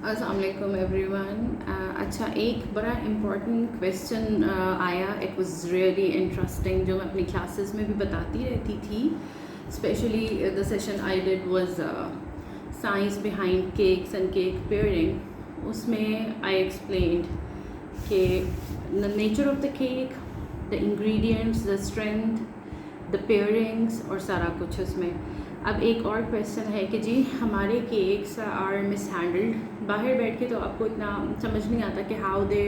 अस्सलाम वालेकुम एवरीवन। अच्छा, एक बड़ा इम्पॉर्टेंट क्वेश्चन आया। इट वाज रियली इंटरेस्टिंग, जो मैं अपनी क्लासेस में भी बताती रहती थी। Specially the session I did was science behind cakes and cake pairing. उसमें आई एक्सप्लेन्ड कि the nature of the cake, the ingredients, the strength, the pairings और सारा कुछ उसमें। अब एक और क्वेश्चन है कि जी हमारे केक्स आर मिस हैंडल्ड। बाहर बैठ के तो आपको इतना समझ नहीं आता कि how they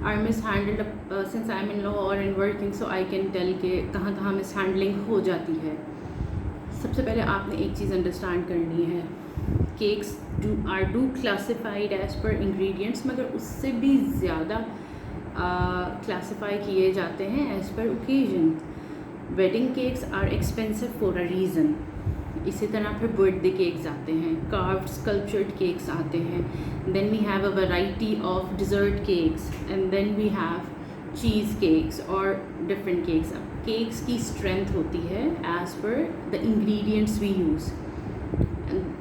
are mishandled. Since I am in law और in working, so I can tell के कहाँ कहाँ मिस हैंडलिंग हो जाती है। सबसे पहले आपने एक चीज़ अंडरस्टैंड करनी है, cakes do classified as per ingredients, मगर उससे भी ज़्यादा क्लासिफाई किए जाते हैं as per occasion. Wedding cakes are expensive for a reason. इसी तरह फिर बर्थडे केक्स आते हैं, कार्व्ड स्कल्पचर्ड केक्स आते हैं, then we have a variety of dessert cakes and then we have cheese cakes और डिफरेंट केक्स। अब cakes की स्ट्रेंथ होती है as per the ingredients we use.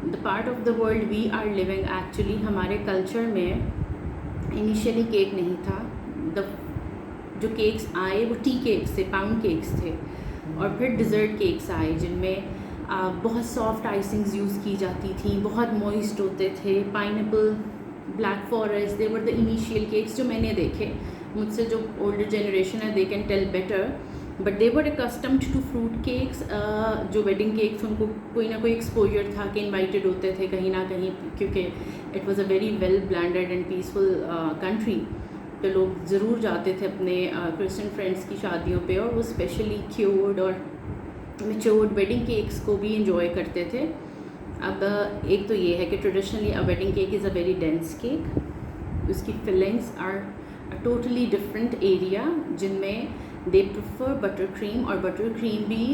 The part of the world we are living, actually हमारे culture में initially cake नहीं था। The जो केक्स आए वो टी केक्स थे, पाउंड केक्स थे, और फिर डिज़र्ट केक्स आए जिनमें बहुत सॉफ्ट आइसिंग्स यूज़ की जाती थी, बहुत मॉइस्ट होते थे। Pineapple, black forest, they were the initial cakes जो मैंने देखे। मुझसे जो ओल्डर जनरेशन है they can tell better, but they were accustomed to fruit cakes. जो वेडिंग केक्स, उनको कोई ना कोई एक्सपोजर था कि इन्वाइटेड होते थे कहीं ना कहीं, क्योंकि it was a very well blended and peaceful country. तो लोग ज़रूर जाते थे अपने क्रिश्चियन फ्रेंड्स की शादियों पे, और वो स्पेशली क्यूर्ड और मैच्योर्ड वेडिंग केक्स को भी इंजॉय करते थे। अब एक तो ये है कि traditionally a wedding cake is a very dense cake. उसकी fillings are a totally different area, जिनमें दे प्रेफर बटर क्रीम, और बटर क्रीम भी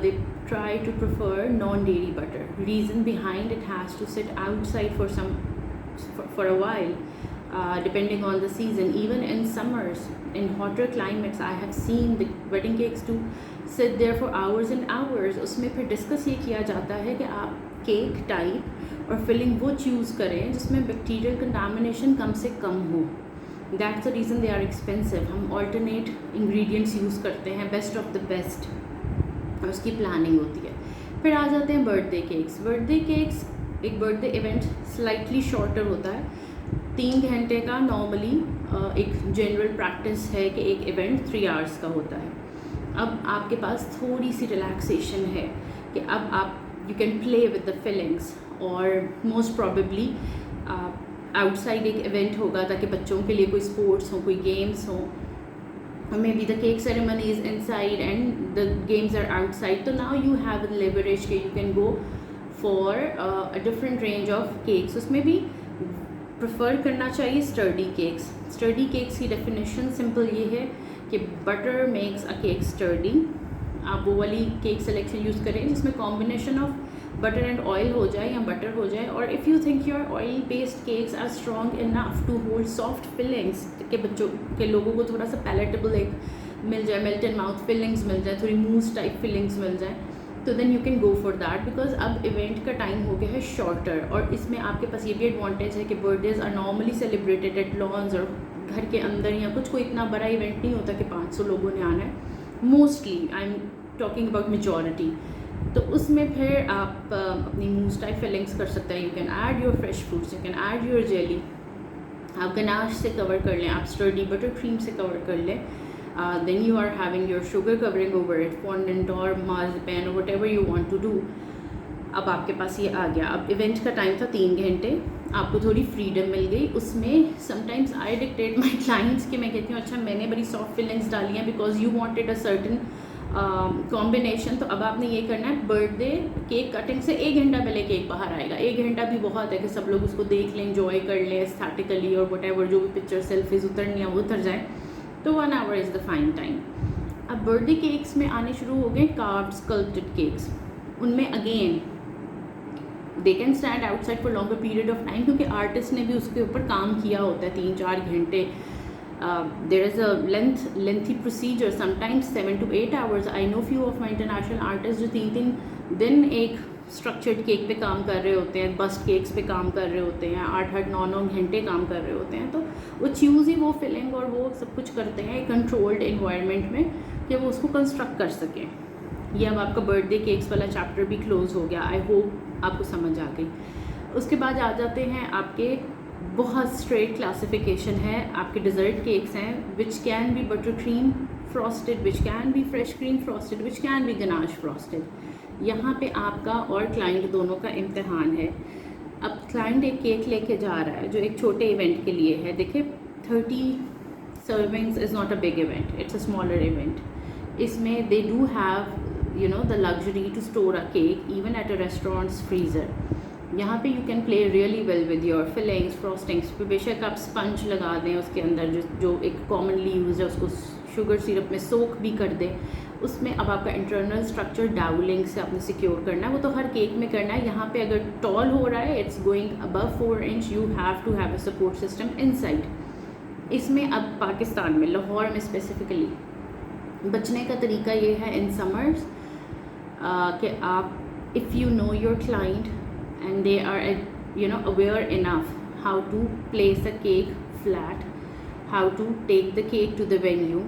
they try to prefer non dairy butter. Reason behind it has to sit outside for a while, depending on the season. Even in summers, in hotter climates, I have seen the wedding cakes to sit there for hours and hours. उसमें फिर discuss ये किया जाता है कि आप cake type और filling वो चूज़ करें जिसमें बैक्टीरियल कंटामिनेशन कम से कम हो। That's the reason they are expensive. हम ऑल्टरनेट इंग्रेडिएंट्स यूज़ करते हैं, बेस्ट ऑफ द बेस्ट, और उसकी प्लानिंग होती है। फिर आ जाते हैं बर्थडे केक्स। बर्थडे केक्स, एक बर्थडे इवेंट स्लाइटली शॉर्टर होता है, 3 घंटे का नॉर्मली एक जनरल प्रैक्टिस है कि एक इवेंट 3 आवर्स का होता है। अब आपके पास थोड़ी सी रिलैक्सेशन है कि अब आप you can play with the fillings, और मोस्ट प्रॉबेबली आउटसाइड एक इवेंट होगा ताकि बच्चों के लिए कोई स्पोर्ट्स हो, कोई गेम्स हो, maybe the cake ceremony is inside and the games are outside. So now you have a leverage कि you can go for a different range of cakes. उसमें भी प्रेफर करना चाहिए स्टर्डी केक्स। स्टर्डी केक्स की definition simple ये है कि butter makes a cake sturdy. आप वो वाली केक सिलेक्शन यूज़ करें जिसमें combination of butter and oil हो जाए या बटर हो जाए, और if you think your oil based cakes are strong enough to hold soft fillings, कि बच्चों के लोगों को थोड़ा सा पैलेटेबल एक मिल जाए, मेल्ट इन माउथ फिलिंग्स मिल जाए, थोड़ी मूस टाइप फिलिंग्स मिल जाए, तो then you can go for that. Because अब इवेंट का टाइम हो गया है शॉर्टर, और इसमें आपके पास ये भी एडवांटेज है कि birthdays are normally celebrated at lawns, और घर के अंदर या कुछ कोई इतना बड़ा इवेंट नहीं होता कि 500 लोगों ने आना है। Mostly I am talking about majority. तो उसमें फिर आप अपनी मूस टाइप फिलिंग्स कर सकते हैं। You can add your fresh fruits, you can add your jelly, आप गनाश से कवर कर लें, आप स्टर्डी बटर क्रीम से कवर कर लें, then you are having your sugar covering over it, fondant और marzipan, whatever you want to do. अब आपके पास ये आ गया। अब इवेंट का टाइम था 3 घंटे, आपको थोड़ी फ्रीडम मिल गई। उसमें sometimes I dictate my clients कि मैं कहती हूँ अच्छा मैंने बड़ी सॉफ्ट फिलिंग्स डाली हैं because you wanted a certain combination, तो अब आपने ये करना है, बर्थडे केक कटिंग से 1 घंटा पहले केक बाहर आएगा। 1 घंटा भी बहुत है कि सब लोग उसको देख लें, एंजॉय कर लें एस्थेटिकली, और वट एवर जो भी पिक्चर सेल्फीज उतरनी है वो उतर जाए, तो 1 our is the find time. अब बर्थडे केक्स में आने शुरू हो गए कार्व्ड स्कल्प्टेड केक्स। उनमें again they can stand outside for longer period of time, क्योंकि आर्टिस्ट ने भी उसके ऊपर काम किया होता है 3-4 घंटे। There is a lengthy procedure, sometimes 7 to 8 hours. I know few of my international artists जो 3-3 दिन एक स्ट्रक्चर्ड केक पे काम कर रहे होते हैं, बस्ट केक्स पे काम कर रहे होते हैं, 8-9 घंटे काम कर रहे होते हैं, तो वो चूज़ ही वो फिलिंग और वो सब कुछ करते हैं कंट्रोल्ड इन्वायरमेंट में कि वो उसको कंस्ट्रक्ट कर सकें। ये अब आपका बर्थडे केक्स वाला चैप्टर भी क्लोज हो गया, आई होप आपको समझ आ गई। उसके बाद आ जाते हैं आपके बहुत स्ट्रेट क्लासिफिकेशन है आपके डिज़र्ट केक्स हैं, which can be butter cream frosted, which can be fresh cream frosted, which can be ganache frosted. यहाँ पे आपका और क्लाइंट दोनों का इम्तिहान है। अब क्लाइंट एक केक लेके जा रहा है जो एक छोटे इवेंट के लिए है। देखिए 30 servings is not a big event, it's a smaller event. इसमें they do have the luxury to store a cake even at a restaurant's freezer. यहाँ पे you can play really well with your fillings, frostings। बेशक आप sponge लगा दें उसके अंदर, जो एक कॉमनली यूज है, उसको शुगर सिरप में सोक भी कर दें। उसमें अब आपका इंटरनल स्ट्रक्चर डाउलिंग से आपने सिक्योर करना है, वो तो हर केक में करना है। यहाँ पे अगर टॉल हो रहा है, it's going above 4 inch, you have to have a support system inside. इसमें अब पाकिस्तान में, लाहौर में स्पेसिफिकली बचने का तरीका ये है इन समर्स कि आप if you know your client and they are aware enough how to place a cake flat, how to take the cake to the venue,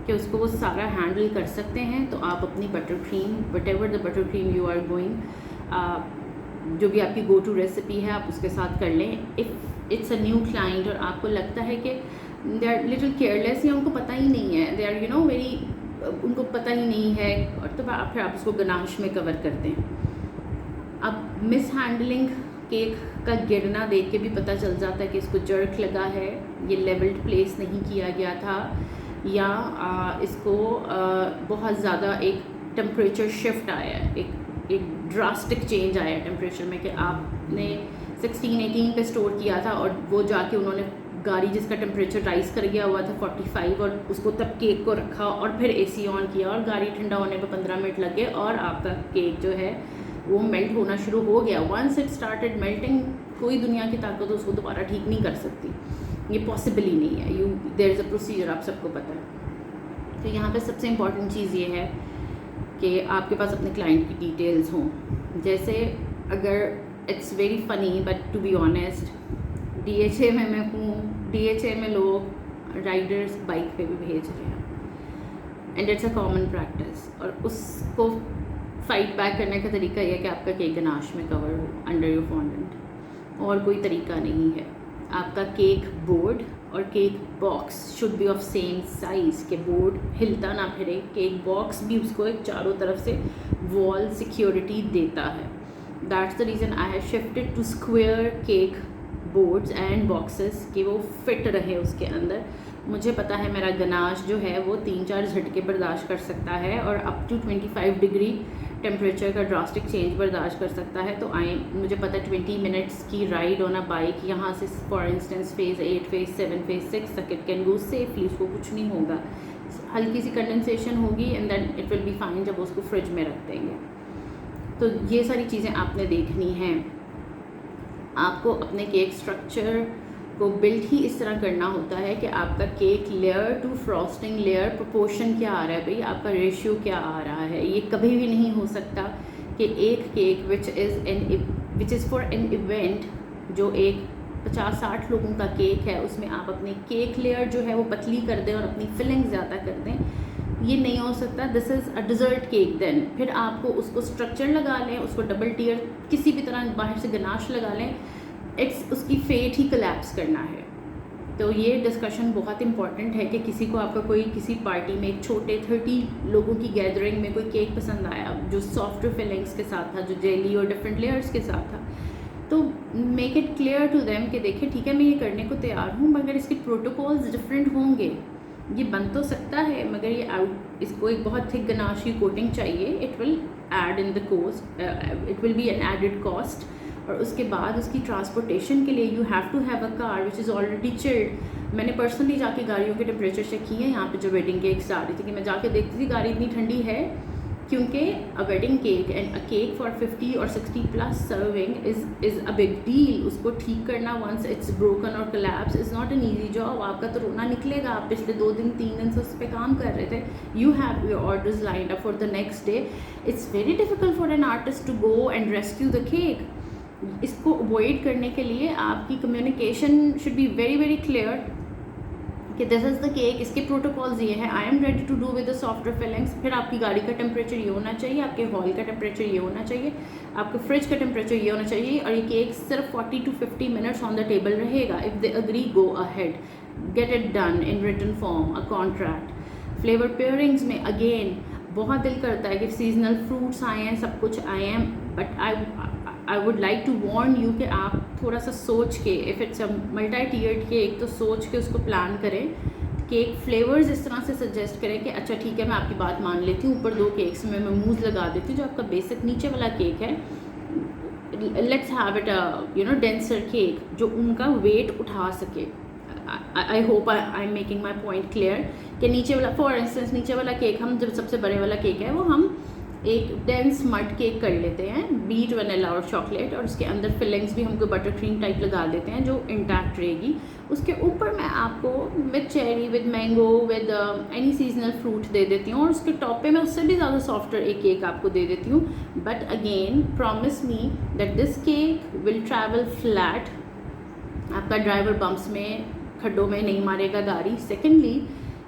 कि उसको वो सारा हैंडल कर सकते हैं, तो आप अपनी butter cream, whatever the butter cream you are going, जो भी आपकी गो टू रेसिपी है आप उसके साथ कर लें। If it's a new client और आपको लगता है कि दे आर लिटिल केयरलेस या उनको पता ही नहीं है, दे आर वेरी, उनको पता ही नहीं है, और तो फिर आप उसको गनाश में कवर कर दें। अब मिस हैंडलिंग, केक का गिरना देख के भी पता चल जाता है कि इसको जर्क लगा है, ये लेवल्ड प्लेस नहीं किया गया था, या इसको बहुत ज़्यादा एक टेम्परेचर शिफ्ट आया है, एक ड्रास्टिक चेंज आया है टेम्परेचर में, कि आपने 16-18 पे स्टोर किया था और वो जाके उन्होंने गाड़ी जिसका टेम्परेचर राइज कर गया हुआ था 45, और उसको तब केक को रखा और फिर एसी ऑन किया और गाड़ी ठंडा होने पे 15 मिनट लग गए और आपका केक जो है वो मेल्ट होना शुरू हो गया। वंस इट स्टार्टेड मेल्टिंग, कोई दुनिया की ताकत उसको दोबारा ठीक नहीं कर सकती, ये पॉसिबल ही नहीं है। देयर इज़ अ प्रोसीजर, आप सबको पता है। तो यहाँ पे सबसे इम्पॉर्टेंट चीज़ ये है कि आपके पास अपने क्लाइंट की डिटेल्स हों। जैसे अगर it's very funny but to be honest, DHA में मैं हूँ, DHA में लोग राइडर्स बाइक पे भी भेज रहे हैं, and it's a common practice, और उसको फाइट बैक करने का तरीका यह है कि आपका केक गनाश में कवर हो अंडर योर फॉन्डेंट, और कोई तरीका नहीं है। आपका केक बोर्ड और cake box should be of same size, के बोर्ड हिलता ना फिरे, केक बॉक्स भी उसको एक चारों तरफ से वॉल सिक्योरिटी देता है। That's the reason I have shifted to square cake boards and boxes, कि वो फिट रहे उसके अंदर। मुझे पता है मेरा गनाश जो है वो 3-4 झटके बर्दाश्त कर सकता है और अप टू 25 डिग्री टेम्परेचर का ड्रास्टिक चेंज बर्दाश्त कर सकता है। तो मुझे पता है 20 मिनट्स की राइड ऑन अ बाइक, यहाँ से for instance phase 8, phase 7, phase 6 तक इट कैन गो सेफली, उसको कुछ नहीं होगा। हल्की सी कंडेंसेशन होगी and then it will be fine जब उसको फ्रिज में रख देंगे। तो ये सारी चीज़ें आपने देखनी हैं। आपको अपने केक स्ट्रक्चर को बिल्ड ही इस तरह करना होता है कि आपका cake layer to frosting layer proportion क्या आ रहा है, भाई आपका रेशियो क्या आ रहा है। ये कभी भी नहीं हो सकता कि एक cake which is for an event, जो एक 50-60 लोगों का केक है, उसमें आप अपनी केक लेयर जो है वो पतली कर दें और अपनी फिलिंग ज़्यादा कर दें। ये नहीं हो सकता। This is a dessert cake. Then फिर आपको उसको स्ट्रक्चर लगा लें, उसको डबल टियर किसी भी तरह बाहर से गनाश लगा लें, उसकी फेट ही कोलैप्स करना है। तो ये डिस्कशन बहुत इंपॉर्टेंट है कि किसी को आपका कोई किसी पार्टी में एक छोटे 30 लोगों की गैदरिंग में कोई केक पसंद आया जो सॉफ्ट फिलिंग्स के साथ था, जो जेली और डिफरेंट लेयर्स के साथ था, तो make it clear to them कि देखिए ठीक है मैं ये करने को तैयार हूँ, मगर इसके प्रोटोकॉल्स डिफरेंट होंगे। ये बन तो सकता है मगर ये इसको एक बहुत थिक गनाश की कोटिंग चाहिए। It will add in the cost, it will be an added cost. और उसके बाद उसकी ट्रांसपोर्टेशन के लिए you have to have a car which is already chilled. मैंने पर्सनली जाके गाड़ियों के टेम्परेचर चेक किए हैं यहाँ पे जो वेडिंग केक्स आ रही थी, कि मैं जाके देखती थी गाड़ी इतनी ठंडी है क्योंकि अ wedding cake and a cake for 50 और 60 plus serving is a big deal. उसको ठीक करना वंस इट्स ब्रोकन और collapse is not an easy job. आपका तो रोना निकलेगा. आप पिछले 2 दिन 3 दिन से उस पर काम कर रहे थे. You have your orders lined up for the next day. It's very difficult for an artist to go and rescue the cake. इसको अवॉइड करने के लिए आपकी communication should be very very clear कि दिस इज़ द केक. इसके protocols ये है. I am ready to do with the software fillings. फिर आपकी गाड़ी का टेम्परेचर ये होना चाहिए, आपके हॉल का टेम्परेचर ये होना चाहिए, आपके फ्रिज का टेम्परेचर ये होना चाहिए, और ये केक सिर्फ 40 to 50 minutes on the table रहेगा. If they agree, go ahead, get it done in written form, a contract. Flavour pairings में अगेन बहुत दिल करता है कि सीजनल फ्रूट्स आए हैं, सब कुछ आए हैं, but I would like to warn you कि आप थोड़ा सा सोच के, if it's a multi tiered cake, तो सोच के उसको प्लान करें. केक फ्लेवर्स इस तरह से सजेस्ट करें कि अच्छा ठीक है, मैं आपकी बात मान लेती हूँ, ऊपर 2 केक्स में मैं मूज़ लगा देती हूँ. जो आपका बेसिक नीचे वाला केक है, let's have it a denser cake जो उनका वेट उठा सके. आई hope I am making my point clear कि नीचे वाला, फॉर इंस्टेंस नीचे वाला केक, हम जब सबसे बड़े वाला केक है वो हम एक डेंस मड केक कर लेते हैं, बीट वनीला और चॉकलेट, और उसके अंदर फिलिंग्स भी हमको बटर क्रीम टाइप लगा देते हैं जो इंटैक्ट रहेगी. उसके ऊपर मैं आपको with cherry, with mango, with any seasonal fruit दे देती हूँ, और उसके टॉप पे मैं उससे भी ज़्यादा सॉफ्टर एक केक आपको दे देती हूँ. But again promise me that this cake will travel flat. आपका ड्राइवर बम्प्स में, खड्डों में नहीं मारेगा गाड़ी. सेकेंडली,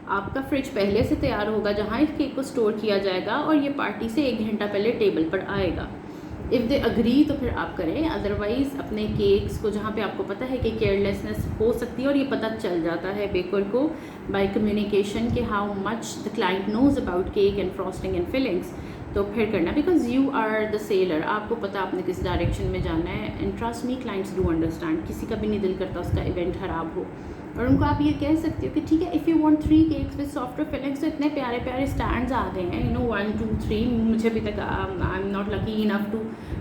आपका फ्रिज पहले से तैयार होगा जहाँ इस केक को स्टोर किया जाएगा, और ये पार्टी से 1 घंटा पहले टेबल पर आएगा. इफ़ दे अग्री तो फिर आप करें, अदरवाइज़ अपने केक्स को जहाँ पे आपको पता है कि केयरलेसनेस हो सकती है, और ये पता चल जाता है बेकर को बाय कम्युनिकेशन कि how much the client knows about cake and frosting and fillings, तो फिर करना. Because you are the seller, आपको पता आपने किस डायरेक्शन में जाना है. And trust me, clients do understand. किसी का भी नहीं दिल करता उसका इवेंट ख़राब हो, और उनको आप ये कह सकते हो कि ठीक है, if you want 3 cakes with software fillings, तो इतने प्यारे प्यारे स्टैंड्स आ गए हैं, 1 2 3. मुझे अभी तक I am not lucky enough to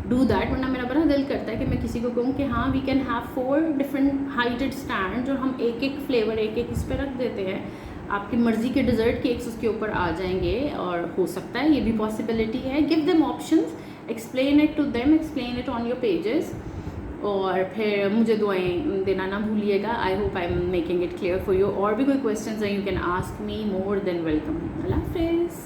do that, वरना मेरा बड़ा दिल करता है कि मैं किसी को कहूँ कि हाँ, we can have 4 different heighted stand, और हम एक एक फ्लेवर एक एक इस पर रख देते हैं. आपकी मर्ज़ी के डिज़र्ट केक्स उसके ऊपर आ जाएंगे, और हो सकता है ये भी पॉसिबिलिटी है. Give them options, explain it to them, explain it on your pages, और फिर मुझे दुआएं देना ना भूलिएगा. I hope I am making it clear for you. और भी कोई क्वेश्चंस हैं, you can ask me, more than welcome. अल्लाह हाफिज़.